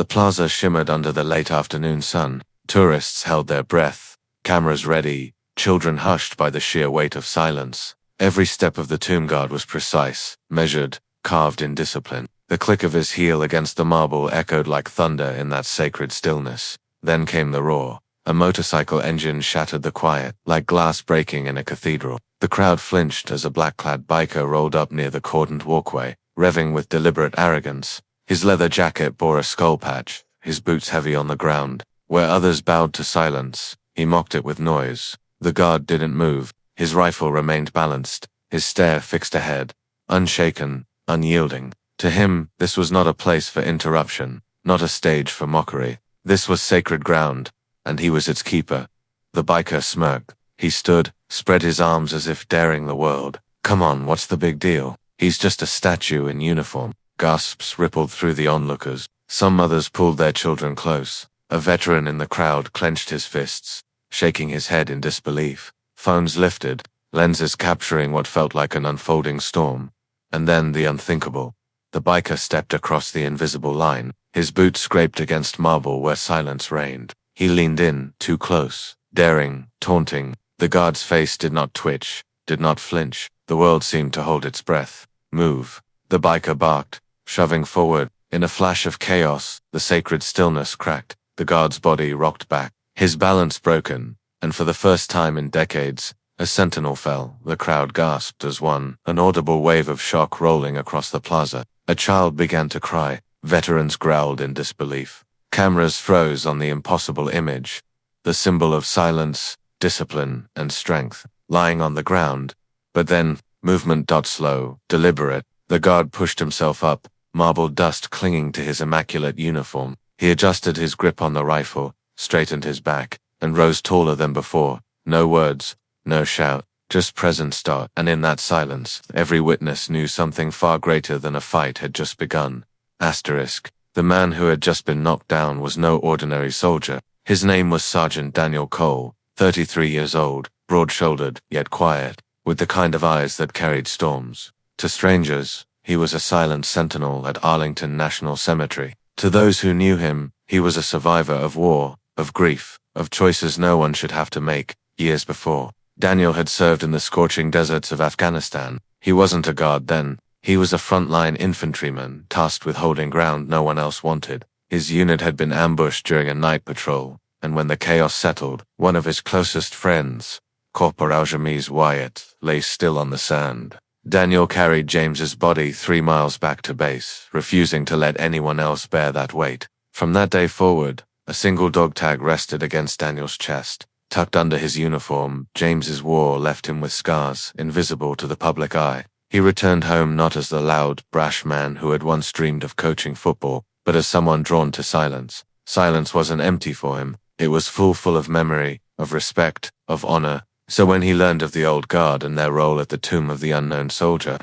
The plaza shimmered under the late afternoon sun. Tourists held their breath, cameras ready, children hushed by the sheer weight of silence. Every step of the tomb guard was precise, measured, carved in discipline. The click of his heel against the marble echoed like thunder in that sacred stillness. Then came the roar. A motorcycle engine shattered the quiet, like glass breaking in a cathedral. The crowd flinched as a black-clad biker rolled up near the cordoned walkway, revving with deliberate arrogance. His leather jacket bore a skull patch, his boots heavy on the ground. Where others bowed to silence, he mocked it with noise. The guard didn't move. His rifle remained balanced, his stare fixed ahead, unshaken, unyielding. To him, this was not a place for interruption, not a stage for mockery. This was sacred ground, and he was its keeper. The biker smirked. He stood, spread his arms as if daring the world. Come on, what's the big deal? He's just a statue in uniform. Gasps rippled through the onlookers. Some mothers pulled their children close. A veteran in the crowd clenched his fists, shaking his head in disbelief. Phones lifted, lenses capturing what felt like an unfolding storm. And then the unthinkable. The biker stepped across the invisible line. His boots scraped against marble where silence reigned. He leaned in, too close, daring, taunting. The guard's face did not twitch, did not flinch. The world seemed to hold its breath. Move. The biker barked, shoving forward. In a flash of chaos, the sacred stillness cracked. The guard's body rocked back, his balance broken, and for the first time in decades, a sentinel fell. The crowd gasped as one, an audible wave of shock rolling across the plaza. A child began to cry. Veterans growled in disbelief. Cameras froze on the impossible image, the symbol of silence, discipline, and strength, lying on the ground. But then, movement slow, deliberate. The guard pushed himself up, marble dust clinging to his immaculate uniform. He adjusted his grip on the rifle, straightened his back, and rose taller than before. No words, no shout, just presence. And in that silence, every witness knew something far greater than a fight had just begun. Asterisk. The man who had just been knocked down was no ordinary soldier. His name was Sergeant Daniel Cole, 33 years old, broad-shouldered, yet quiet, with the kind of eyes that carried storms. To strangers, he was a silent sentinel at Arlington National Cemetery. To those who knew him, he was a survivor of war, of grief, of choices no one should have to make. Years before, Daniel had served in the scorching deserts of Afghanistan. He wasn't a guard then. He was a frontline infantryman, tasked with holding ground no one else wanted. His unit had been ambushed during a night patrol, and when the chaos settled, one of his closest friends, Corporal James Wyatt, lay still on the sand. Daniel carried James's body 3 miles back to base, refusing to let anyone else bear that weight. From that day forward, a single dog tag rested against Daniel's chest. Tucked under his uniform, James's war left him with scars, invisible to the public eye. He returned home not as the loud, brash man who had once dreamed of coaching football, but as someone drawn to silence. Silence wasn't empty for him. It was full of memory, of respect, of honor. So when he learned of the old guard and their role at the tomb of the unknown soldier,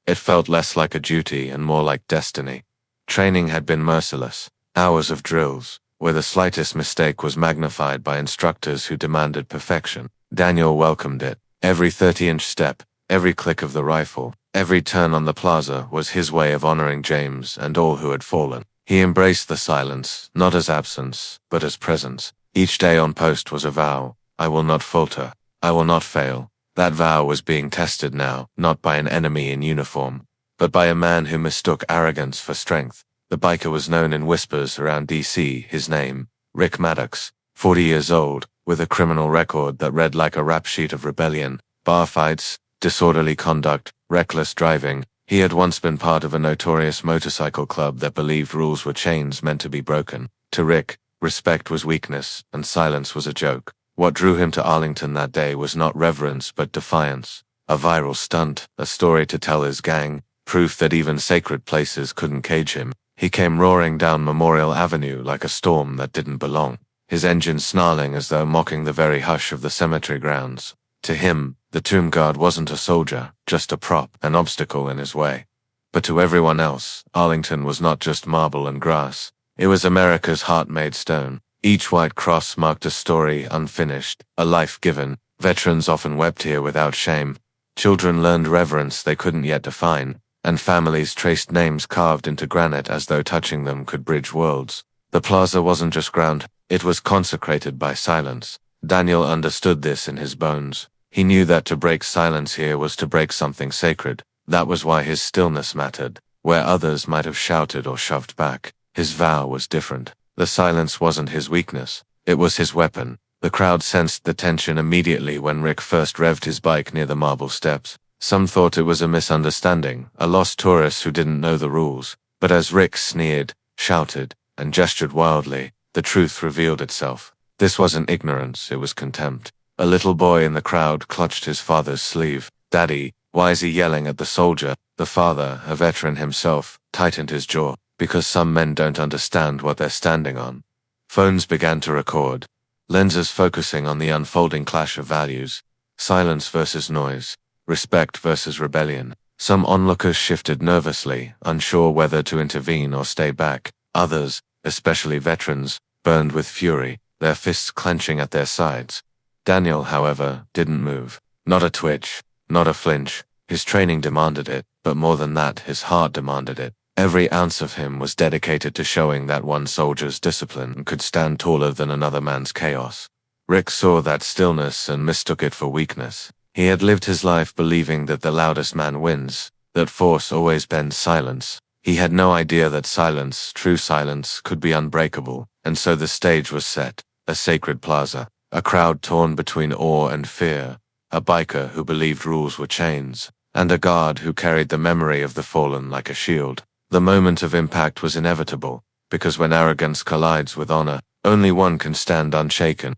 it felt less like a duty and more like destiny. Training had been merciless. Hours of drills, where the slightest mistake was magnified by instructors who demanded perfection. Daniel welcomed it. Every 30-inch step, every click of the rifle, every turn on the plaza was his way of honoring James and all who had fallen. He embraced the silence, not as absence, but as presence. Each day on post was a vow. I will not falter. I will not fail. That vow was being tested now, not by an enemy in uniform, but by a man who mistook arrogance for strength. The biker was known in whispers around D.C., his name, Rick Maddox, 40 years old, with a criminal record that read like a rap sheet of rebellion, bar fights, disorderly conduct, reckless driving. He had once been part of a notorious motorcycle club that believed rules were chains meant to be broken. To Rick, respect was weakness, and silence was a joke. What drew him to Arlington that day was not reverence but defiance. A viral stunt, a story to tell his gang, proof that even sacred places couldn't cage him. He came roaring down Memorial Avenue like a storm that didn't belong, his engine snarling as though mocking the very hush of the cemetery grounds. To him, the tomb guard wasn't a soldier, just a prop, an obstacle in his way. But to everyone else, Arlington was not just marble and grass. It was America's heart-made stone. Each white cross marked a story unfinished, a life given. Veterans often wept here without shame. Children learned reverence they couldn't yet define, and families traced names carved into granite as though touching them could bridge worlds. The plaza wasn't just ground, it was consecrated by silence. Daniel understood this in his bones. He knew that to break silence here was to break something sacred. That was why his stillness mattered. Where others might have shouted or shoved back, his vow was different. The silence wasn't his weakness, it was his weapon. The crowd sensed the tension immediately when Rick first revved his bike near the marble steps. Some thought it was a misunderstanding, a lost tourist who didn't know the rules. But as Rick sneered, shouted, and gestured wildly, the truth revealed itself. This wasn't ignorance, it was contempt. A little boy in the crowd clutched his father's sleeve. "Daddy, why is he yelling at the soldier?" The father, a veteran himself, tightened his jaw. "Because some men don't understand what they're standing on." Phones began to record, lenses focusing on the unfolding clash of values. Silence versus noise, respect versus rebellion. Some onlookers shifted nervously, unsure whether to intervene or stay back. Others, especially veterans, burned with fury, their fists clenching at their sides. Daniel, however, didn't move. Not a twitch, not a flinch. His training demanded it, but more than that, his heart demanded it. Every ounce of him was dedicated to showing that one soldier's discipline could stand taller than another man's chaos. Rick saw that stillness and mistook it for weakness. He had lived his life believing that the loudest man wins, that force always bends silence. He had no idea that silence, true silence, could be unbreakable, and so the stage was set. A sacred plaza, a crowd torn between awe and fear, a biker who believed rules were chains, and a guard who carried the memory of the fallen like a shield. The moment of impact was inevitable, because when arrogance collides with honor, only one can stand unshaken.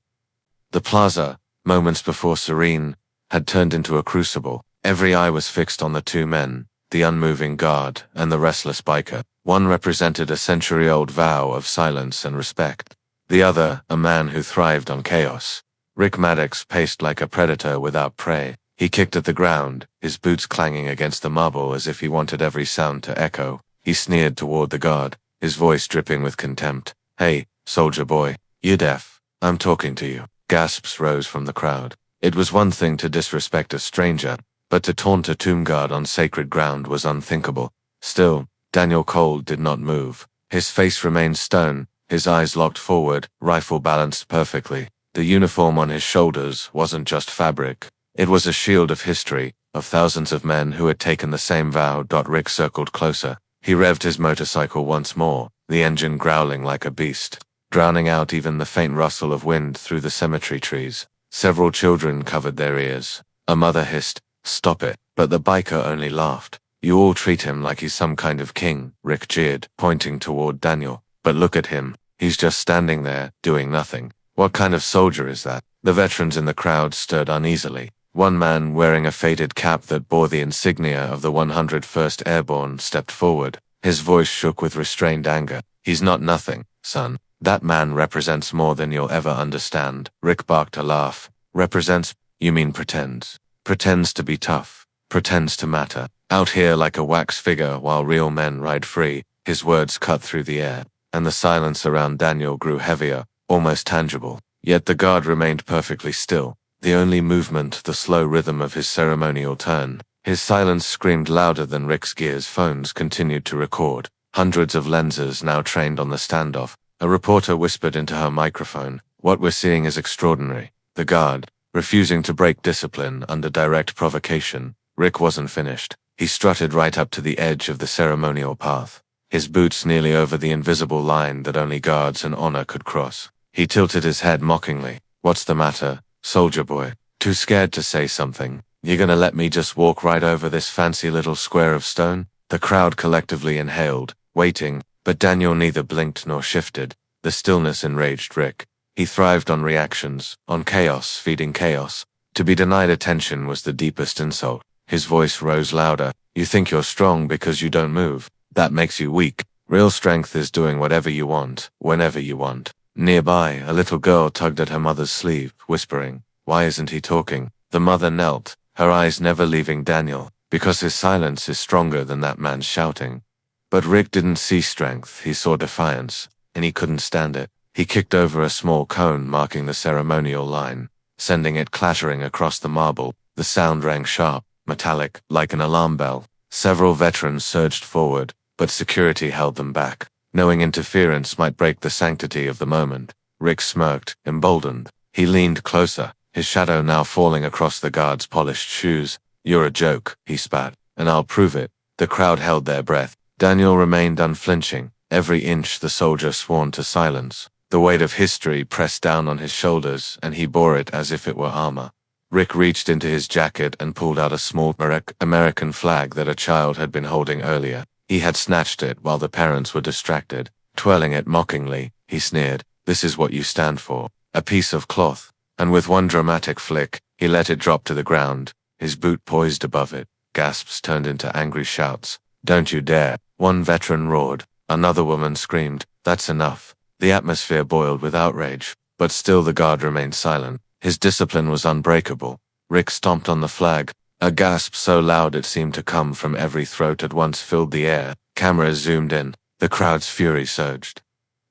The plaza, moments before serene, had turned into a crucible. Every eye was fixed on the two men, the unmoving guard and the restless biker. One represented a century-old vow of silence and respect. The other, a man who thrived on chaos. Rick Maddox paced like a predator without prey. He kicked at the ground, his boots clanging against the marble as if he wanted every sound to echo. He sneered toward the guard, his voice dripping with contempt. "Hey, soldier boy, you deaf? I'm talking to you." Gasps rose from the crowd. It was one thing to disrespect a stranger, but to taunt a tomb guard on sacred ground was unthinkable. Still, Daniel Cole did not move. His face remained stone, his eyes locked forward, rifle balanced perfectly. The uniform on his shoulders wasn't just fabric. It was a shield of history, of thousands of men who had taken the same vow. Rick circled closer. He revved his motorcycle once more, the engine growling like a beast, drowning out even the faint rustle of wind through the cemetery trees. Several children covered their ears. A mother hissed, "Stop it," but the biker only laughed. "You all treat him like he's some kind of king," Rick jeered, pointing toward Daniel. "But look at him. He's just standing there, doing nothing. What kind of soldier is that?" The veterans in the crowd stirred uneasily. One man, wearing a faded cap that bore the insignia of the 101st Airborne, stepped forward. His voice shook with restrained anger. "He's not nothing, son. That man represents more than you'll ever understand." Rick barked a laugh. "Represents? You mean pretends? Pretends to be tough. Pretends to matter. Out here like a wax figure while real men ride free." His words cut through the air, and the silence around Daniel grew heavier, almost tangible. Yet the guard remained perfectly still. The only movement, the slow rhythm of his ceremonial turn. His silence screamed louder than Rick's gear's phones continued to record. Hundreds of lenses now trained on the standoff. A reporter whispered into her microphone, "What we're seeing is extraordinary." The guard, refusing to break discipline under direct provocation. Rick wasn't finished. He strutted right up to the edge of the ceremonial path, his boots nearly over the invisible line that only guards and honor could cross. He tilted his head mockingly. "What's the matter, soldier boy? Too scared to say something? You gonna let me just walk right over this fancy little square of stone?" The crowd collectively inhaled, waiting, but Daniel neither blinked nor shifted. The stillness enraged Rick. He thrived on reactions, on chaos feeding chaos. To be denied attention was the deepest insult. His voice rose louder. "You think you're strong because you don't move. That makes you weak. Real strength is doing whatever you want, whenever you want." Nearby, a little girl tugged at her mother's sleeve, whispering, "Why isn't he talking?" The mother knelt, her eyes never leaving Daniel. "Because his silence is stronger than that man's shouting." But Rick didn't see strength, he saw defiance, and he couldn't stand it. He kicked over a small cone marking the ceremonial line, sending it clattering across the marble. The sound rang sharp, metallic, like an alarm bell. Several veterans surged forward, but security held them back. knowing interference might break the sanctity of the moment. Rick smirked, emboldened. He leaned closer, his shadow now falling across the guard's polished shoes. "You're a joke," he spat, "and I'll prove it." The crowd held their breath. Daniel remained unflinching, every inch the soldier sworn to silence. The weight of history pressed down on his shoulders, and he bore it as if it were armor. Rick reached into his jacket and pulled out a small American flag that a child had been holding earlier. He had snatched it while the parents were distracted. Twirling it mockingly, he sneered, "This is what you stand for, a piece of cloth." And with one dramatic flick, he let it drop to the ground, his boot poised above it. Gasps turned into angry shouts. "Don't you dare!" One veteran roared. Another woman screamed, "That's enough." The atmosphere boiled with outrage, but still the guard remained silent. His discipline was unbreakable. Rick stomped on the flag. A gasp so loud it seemed to come from every throat at once filled the air. Cameras zoomed in. The crowd's fury surged.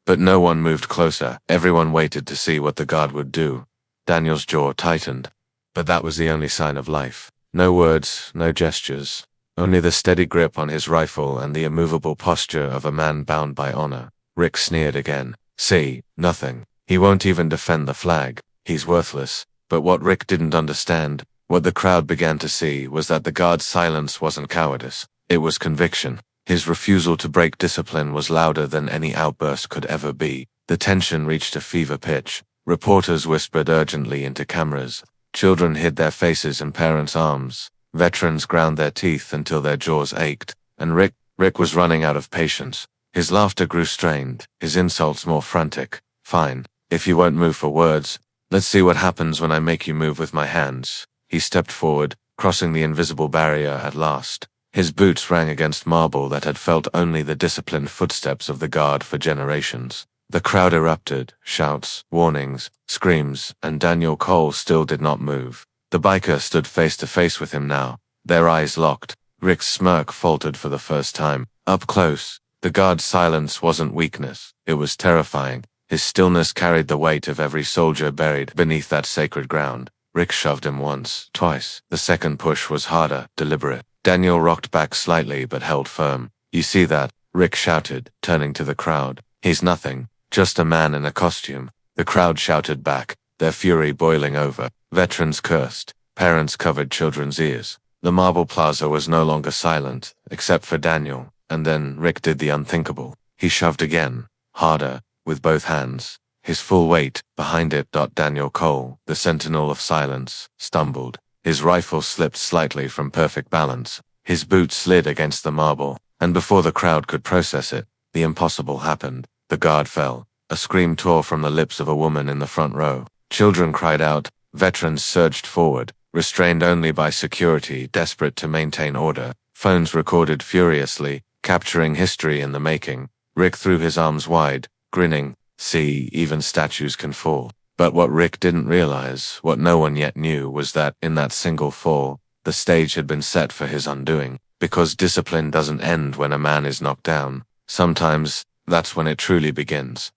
But no one moved closer. Everyone waited to see what the guard would do. Daniel's jaw tightened. But that was the only sign of life. No words, no gestures. Only the steady grip on his rifle and the immovable posture of a man bound by honor. Rick sneered again. "See, nothing. He won't even defend the flag. He's worthless." But what Rick didn't understand, what the crowd began to see, was that the guard's silence wasn't cowardice. It was conviction. His refusal to break discipline was louder than any outburst could ever be. The tension reached a fever pitch. Reporters whispered urgently into cameras. Children hid their faces in parents' arms. Veterans ground their teeth until their jaws ached. And Rick was running out of patience. His laughter grew strained, his insults more frantic. "Fine. If you won't move for words, let's see what happens when I make you move with my hands." He stepped forward, crossing the invisible barrier at last. His boots rang against marble that had felt only the disciplined footsteps of the guard for generations. The crowd erupted, shouts, warnings, screams, and Daniel Cole still did not move. The biker stood face to face with him now, their eyes locked. Rick's smirk faltered for the first time. Up close, the guard's silence wasn't weakness, it was terrifying. His stillness carried the weight of every soldier buried beneath that sacred ground. Rick shoved him once, twice. The second push was harder, deliberate. Daniel rocked back slightly but held firm. "You see that?" Rick shouted, turning to the crowd. "He's nothing, just a man in a costume." The crowd shouted back, their fury boiling over. Veterans cursed. Parents covered children's ears. The marble plaza was no longer silent, except for Daniel, and then Rick did the unthinkable. He shoved again, harder, with both hands. His full weight, behind it. Daniel Cole, the sentinel of silence, stumbled. His rifle slipped slightly from perfect balance. His boot slid against the marble, and before the crowd could process it, the impossible happened. The guard fell. A scream tore from the lips of a woman in the front row. Children cried out. Veterans surged forward, restrained only by security, desperate to maintain order. Phones recorded furiously, capturing history in the making. Rick threw his arms wide, grinning. "See, even statues can fall." But what Rick didn't realize, what no one yet knew, was that, in that single fall, the stage had been set for his undoing. Because discipline doesn't end when a man is knocked down. Sometimes, that's when it truly begins.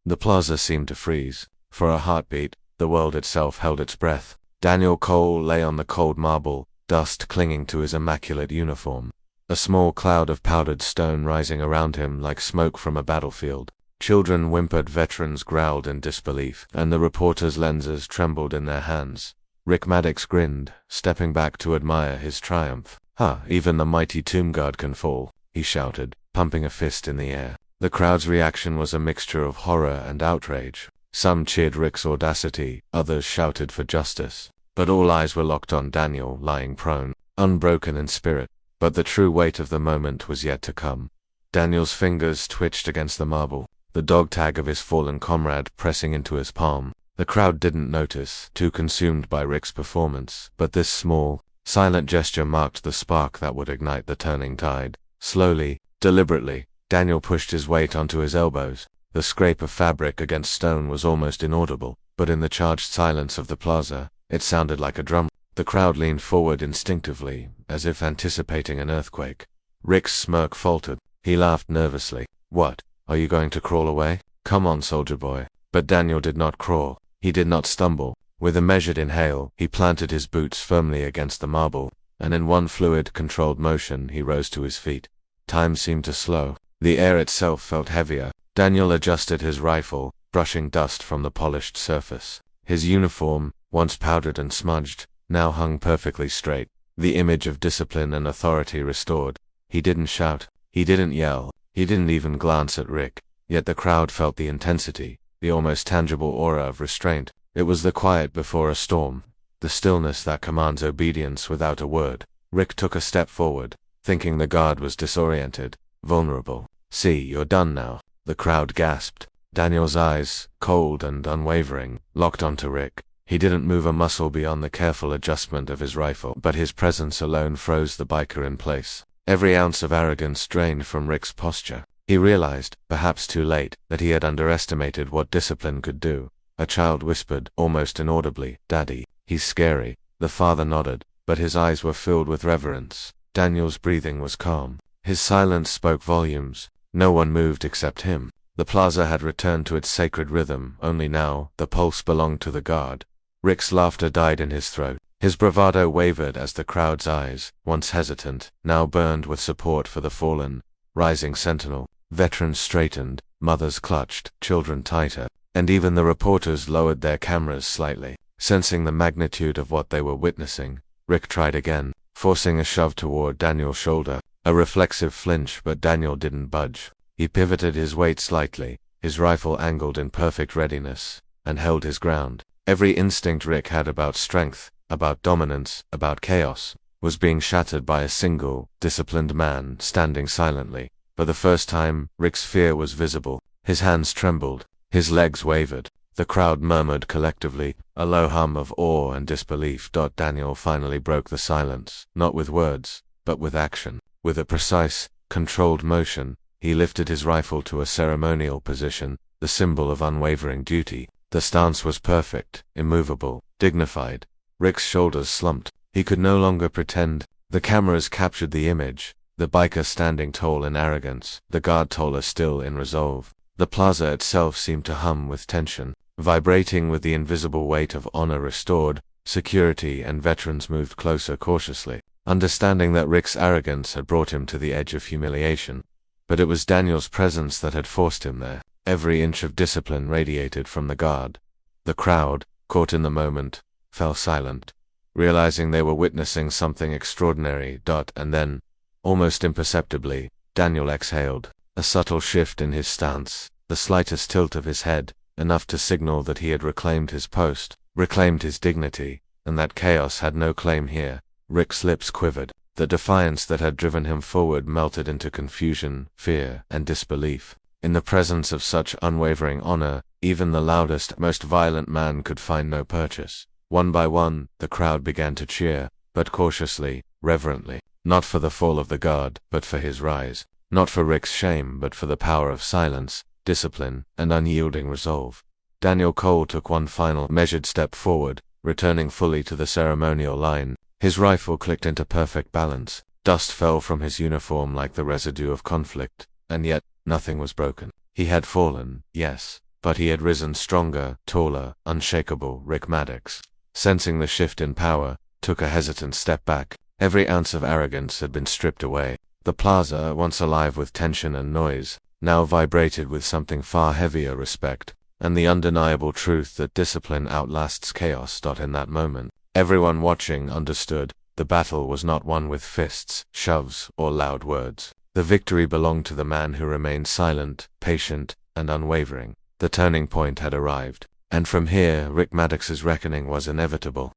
The plaza seemed to freeze. For a heartbeat, the world itself held its breath. Daniel Cole lay on the cold marble, dust clinging to his immaculate uniform. A small cloud of powdered stone rising around him like smoke from a battlefield. Children whimpered, veterans growled in disbelief, and the reporters' lenses trembled in their hands. Rick Maddox grinned, stepping back to admire his triumph. Even the mighty tomb guard can fall," he shouted, pumping a fist in the air. The crowd's reaction was a mixture of horror and outrage. Some cheered Rick's audacity, others shouted for justice. But all eyes were locked on Daniel, lying prone, unbroken in spirit. But the true weight of the moment was yet to come. Daniel's fingers twitched against the marble, the dog tag of his fallen comrade pressing into his palm. The crowd didn't notice, too consumed by Rick's performance, but this small, silent gesture marked the spark that would ignite the turning tide. Slowly, deliberately, Daniel pushed his weight onto his elbows. The scrape of fabric against stone was almost inaudible, but in the charged silence of the plaza, it sounded like a drum. The crowd leaned forward instinctively, as if anticipating an earthquake. Rick's smirk faltered. He laughed nervously. "What? Are you going to crawl away? Come on, soldier boy." But Daniel did not crawl. He did not stumble. With a measured inhale, he planted his boots firmly against the marble, and in one fluid, controlled motion he rose to his feet. Time seemed to slow. The air itself felt heavier. Daniel adjusted his rifle, brushing dust from the polished surface. His uniform, once powdered and smudged, now hung perfectly straight, the image of discipline and authority restored. He didn't shout, he didn't yell, he didn't even glance at Rick, yet the crowd felt the intensity, the almost tangible aura of restraint. It was the quiet before a storm, the stillness that commands obedience without a word. Rick took a step forward, thinking the guard was disoriented, vulnerable. "See, you're done now," the crowd gasped. Daniel's eyes, cold and unwavering, locked onto Rick. He didn't move a muscle beyond the careful adjustment of his rifle, but his presence alone froze the biker in place. Every ounce of arrogance drained from Rick's posture. He realized, perhaps too late, that he had underestimated what discipline could do. A child whispered, almost inaudibly, "Daddy, he's scary." The father nodded, but his eyes were filled with reverence. Daniel's breathing was calm. His silence spoke volumes. No one moved except him. The plaza had returned to its sacred rhythm, only now, the pulse belonged to the guard. Rick's laughter died in his throat. His bravado wavered as the crowd's eyes, once hesitant, now burned with support for the fallen, rising sentinel. Veterans straightened, mothers clutched, children tighter, and even the reporters lowered their cameras slightly. Sensing the magnitude of what they were witnessing, Rick tried again, forcing a shove toward Daniel's shoulder. A reflexive flinch, but Daniel didn't budge. He pivoted his weight slightly, his rifle angled in perfect readiness, and held his ground. Every instinct Rick had about strength, about dominance, about chaos, was being shattered by a single, disciplined man standing silently. For the first time, Rick's fear was visible. His hands trembled, his legs wavered. The crowd murmured collectively, a low hum of awe and disbelief. Daniel finally broke the silence, not with words, but with action. With a precise, controlled motion, he lifted his rifle to a ceremonial position, the symbol of unwavering duty. The stance was perfect, immovable, dignified. Rick's shoulders slumped. He could no longer pretend. The cameras captured the image, the biker standing tall in arrogance, the guard taller still in resolve. The plaza itself seemed to hum with tension, vibrating with the invisible weight of honor restored. Security and veterans moved closer cautiously, understanding that Rick's arrogance had brought him to the edge of humiliation. But it was Daniel's presence that had forced him there. Every inch of discipline radiated from the guard. The crowd, caught in the moment, fell silent, realizing they were witnessing something extraordinary. And then, almost imperceptibly, Daniel exhaled, a subtle shift in his stance, the slightest tilt of his head, enough to signal that he had reclaimed his post, reclaimed his dignity, and that chaos had no claim here. Rick's lips quivered. The defiance that had driven him forward melted into confusion, fear, and disbelief. In the presence of such unwavering honor, even the loudest, most violent man could find no purchase. One by one, the crowd began to cheer, but cautiously, reverently, not for the fall of the guard, but for his rise. Not for Rick's shame, but for the power of silence, discipline, and unyielding resolve. Daniel Cole took one final, measured step forward, returning fully to the ceremonial line. His rifle clicked into perfect balance. Dust fell from his uniform like the residue of conflict, and yet, nothing was broken. He had fallen, yes, but he had risen stronger, taller, unshakable. Rick Maddox, sensing the shift in power, took a hesitant step back. Every ounce of arrogance had been stripped away. The plaza, once alive with tension and noise, now vibrated with something far heavier: respect, and the undeniable truth that discipline outlasts chaos. In that moment, everyone watching understood. The battle was not won with fists, shoves, or loud words. The victory belonged to the man who remained silent, patient, and unwavering. The turning point had arrived, and from here Rick Maddox's reckoning was inevitable.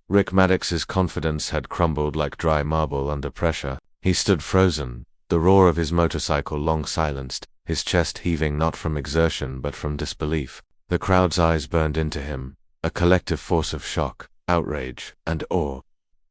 Rick Maddox's confidence had crumbled like dry marble under pressure. He stood frozen, the roar of his motorcycle long silenced, his chest heaving not from exertion but from disbelief. The crowd's eyes burned into him, a collective force of shock, outrage, and awe.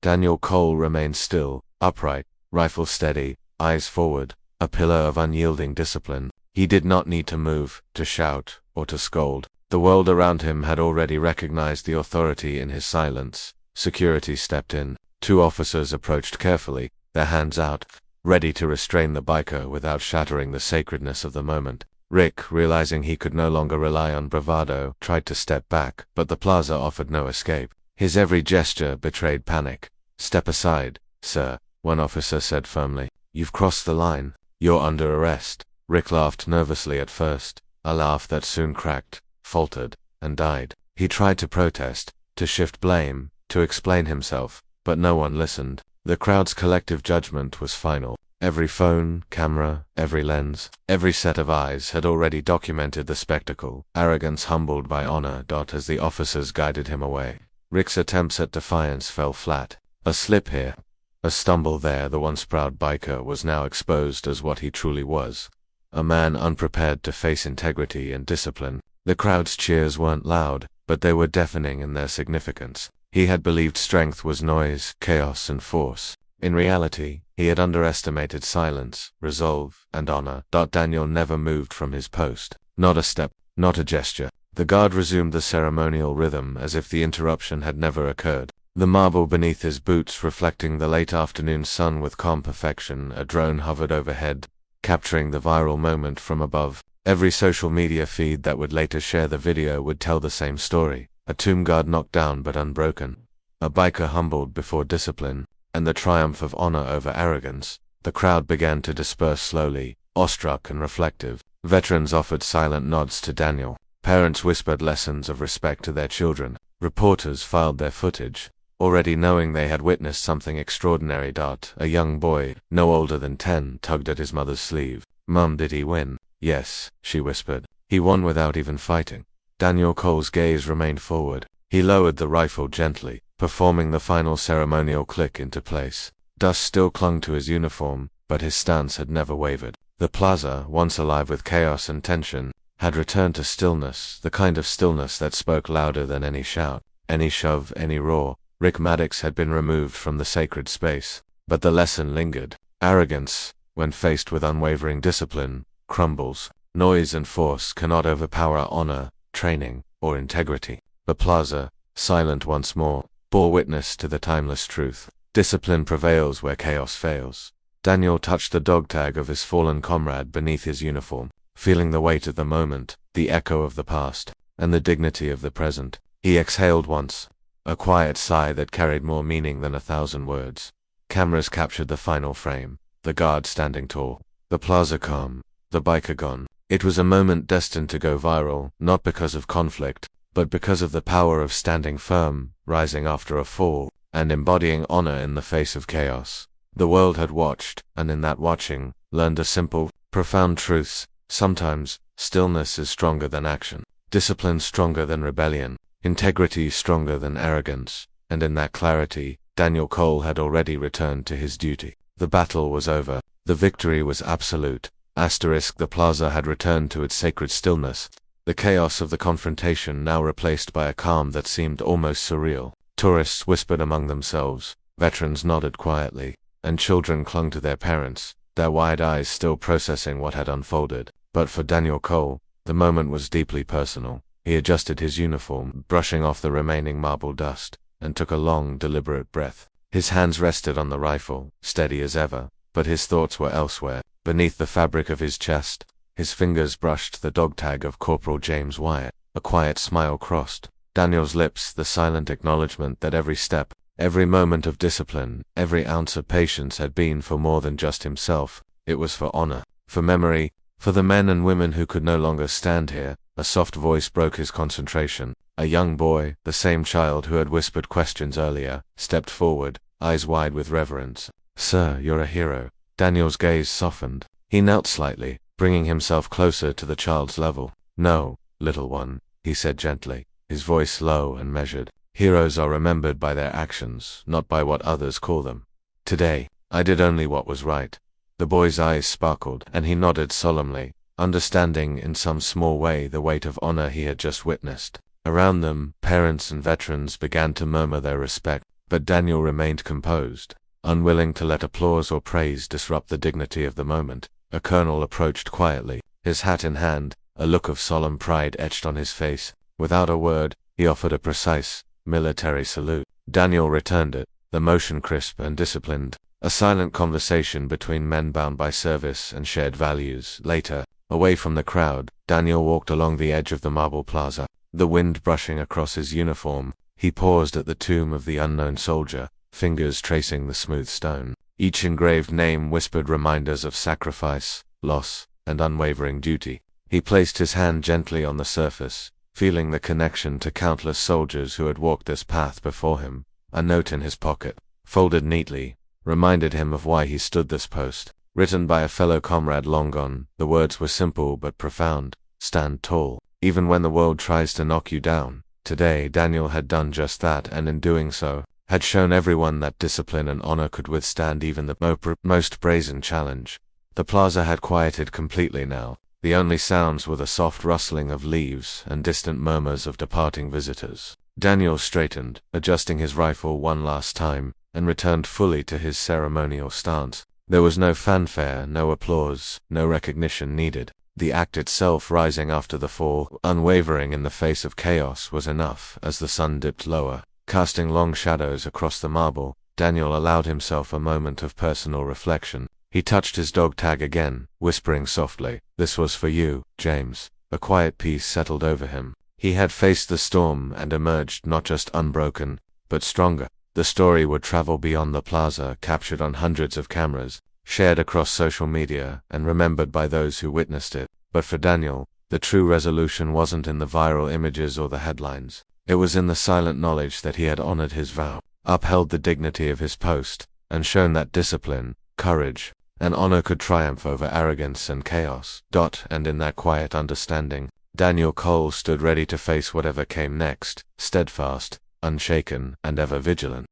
Daniel Cole remained still, upright, rifle steady, eyes forward, a pillar of unyielding discipline. He did not need to move, to shout, or to scold. The world around him had already recognized the authority in his silence. Security stepped in. 2 officers approached carefully, their hands out, ready to restrain the biker without shattering the sacredness of the moment. Rick, realizing he could no longer rely on bravado, tried to step back, but the plaza offered no escape. His every gesture betrayed panic. "Step aside, sir," one officer said firmly. "You've crossed the line. You're under arrest." Rick laughed nervously at first, a laugh that soon cracked, faltered, and died. He tried to protest, to shift blame, to explain himself, but no one listened. The crowd's collective judgment was final. Every phone, camera, every lens, every set of eyes had already documented the spectacle. Arrogance humbled by honor. As the officers guided him away, Rick's attempts at defiance fell flat. A slip here, a stumble there. The once proud biker was now exposed as what he truly was, a man unprepared to face integrity and discipline. The crowd's cheers weren't loud, but they were deafening in their significance. He had believed strength was noise, chaos, and force. In reality, he had underestimated silence, resolve, and honor. Daniel never moved from his post. Not a step, not a gesture. The guard resumed the ceremonial rhythm as if the interruption had never occurred. The marble beneath his boots reflecting the late afternoon sun with calm perfection. A drone hovered overhead, capturing the viral moment from above. Every social media feed that would later share the video would tell the same story. A tomb guard knocked down but unbroken. A biker humbled before discipline, and the triumph of honor over arrogance. The crowd began to disperse slowly, awestruck and reflective. Veterans offered silent nods to Daniel. Parents whispered lessons of respect to their children. Reporters filed their footage, already knowing they had witnessed something extraordinary. A young boy, no older than 10, tugged at his mother's sleeve. "Mum, did he win?" "Yes," she whispered. "He won without even fighting." Daniel Cole's gaze remained forward. He lowered the rifle gently, performing the final ceremonial click into place. Dust still clung to his uniform, but his stance had never wavered. The plaza, once alive with chaos and tension, had returned to stillness, the kind of stillness that spoke louder than any shout, any shove, any roar. Rick Maddox had been removed from the sacred space, but the lesson lingered. Arrogance, when faced with unwavering discipline, crumbles. Noise and force cannot overpower honor, training, or integrity. The plaza, silent once more, bore witness to the timeless truth. Discipline prevails where chaos fails. Daniel touched the dog tag of his fallen comrade beneath his uniform, feeling the weight of the moment, the echo of the past, and the dignity of the present. He exhaled once, a quiet sigh that carried more meaning than 1,000 words. Cameras captured the final frame, the guard standing tall, the plaza calm, the biker gone. It was a moment destined to go viral, not because of conflict, but because of the power of standing firm, rising after a fall, and embodying honor in the face of chaos. The world had watched, and in that watching, learned a simple, profound truth. Sometimes, stillness is stronger than action, discipline stronger than rebellion, integrity stronger than arrogance, and in that clarity, Daniel Cole had already returned to his duty. The battle was over. The victory was absolute. The plaza had returned to its sacred stillness, the chaos of the confrontation now replaced by a calm that seemed almost surreal. Tourists whispered among themselves, veterans nodded quietly, and children clung to their parents, their wide eyes still processing what had unfolded. But for Daniel Cole, the moment was deeply personal. He adjusted his uniform, brushing off the remaining marble dust, and took a long, deliberate breath. His hands rested on the rifle, steady as ever, but his thoughts were elsewhere. Beneath the fabric of his chest, his fingers brushed the dog tag of Corporal James Wyatt. A quiet smile crossed Daniel's lips, the silent acknowledgement that every step, every moment of discipline, every ounce of patience had been for more than just himself. It was for honor, for memory, for the men and women who could no longer stand here. A soft voice broke his concentration. A young boy, the same child who had whispered questions earlier, stepped forward, eyes wide with reverence. "Sir, you're a hero." Daniel's gaze softened. He knelt slightly, bringing himself closer to the child's level. "No, little one," he said gently, his voice low and measured. "Heroes are remembered by their actions, not by what others call them. Today, I did only what was right." The boy's eyes sparkled, and he nodded solemnly, understanding in some small way the weight of honor he had just witnessed. Around them, parents and veterans began to murmur their respect, but Daniel remained composed, unwilling to let applause or praise disrupt the dignity of the moment. A colonel approached quietly, his hat in hand, a look of solemn pride etched on his face. Without a word, he offered a precise, military salute. Daniel returned it, the motion crisp and disciplined, a silent conversation between men bound by service and shared values. Later, away from the crowd, Daniel walked along the edge of the marble plaza, the wind brushing across his uniform. He paused at the tomb of the unknown soldier, fingers tracing the smooth stone. Each engraved name whispered reminders of sacrifice, loss, and unwavering duty. He placed his hand gently on the surface, feeling the connection to countless soldiers who had walked this path before him. A note in his pocket, folded neatly, reminded him of why he stood this post. Written by a fellow comrade long gone, the words were simple but profound. Stand tall, even when the world tries to knock you down. Today, Daniel had done just that, and in doing so, had shown everyone that discipline and honor could withstand even the most brazen challenge. The plaza had quieted completely now. The only sounds were the soft rustling of leaves and distant murmurs of departing visitors. Daniel straightened, adjusting his rifle one last time, and returned fully to his ceremonial stance. There was no fanfare, no applause, no recognition needed. The act itself, rising after the fall, unwavering in the face of chaos, was enough. As the sun dipped lower, casting long shadows across the marble, Daniel allowed himself a moment of personal reflection. He touched his dog tag again, whispering softly, "This was for you, James." A quiet peace settled over him. He had faced the storm and emerged not just unbroken, but stronger. The story would travel beyond the plaza, captured on hundreds of cameras, shared across social media, and remembered by those who witnessed it. But for Daniel, the true resolution wasn't in the viral images or the headlines. It was in the silent knowledge that he had honored his vow, upheld the dignity of his post, and shown that discipline, courage, and honor could triumph over arrogance and chaos. And in that quiet understanding, Daniel Cole stood ready to face whatever came next, steadfast, unshaken, and ever vigilant.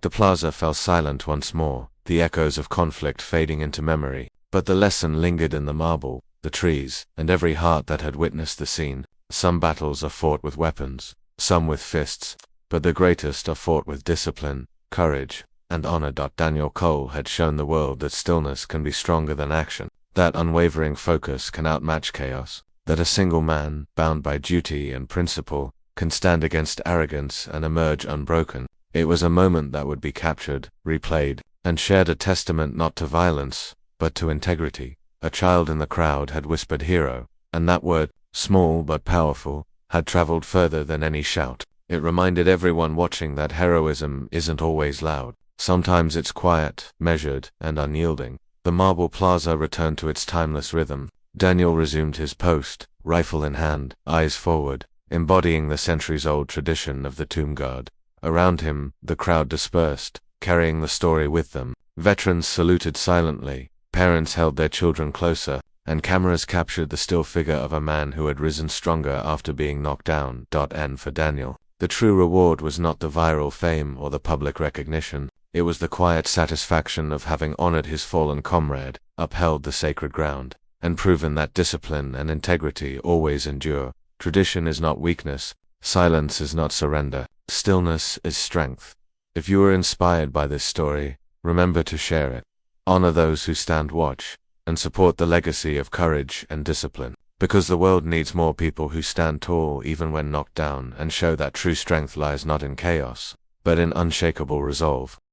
The plaza fell silent once more, the echoes of conflict fading into memory, but the lesson lingered in the marble, the trees, and every heart that had witnessed the scene. Some battles are fought with weapons, some with fists, but the greatest are fought with discipline, courage, and honor. Daniel Cole had shown the world that stillness can be stronger than action, that unwavering focus can outmatch chaos, that a single man, bound by duty and principle, can stand against arrogance and emerge unbroken. It was a moment that would be captured, replayed, and shared, a testament not to violence, but to integrity. A child in the crowd had whispered hero, and that word, small but powerful, had traveled further than any shout. It reminded everyone watching that heroism isn't always loud. Sometimes it's quiet, measured, and unyielding. The marble plaza returned to its timeless rhythm. Daniel resumed his post, rifle in hand, eyes forward, embodying the centuries-old tradition of the tomb guard. Around him, the crowd dispersed, carrying the story with them. Veterans saluted silently, parents held their children closer, and cameras captured the still figure of a man who had risen stronger after being knocked down. And for Daniel, the true reward was not the viral fame or the public recognition. It was the quiet satisfaction of having honored his fallen comrade, upheld the sacred ground, and proven that discipline and integrity always endure. Tradition is not weakness, silence is not surrender, stillness is strength. If you were inspired by this story, remember to share it. Honor those who stand watch, and support the legacy of courage and discipline. Because the world needs more people who stand tall even when knocked down and show that true strength lies not in chaos, but in unshakable resolve.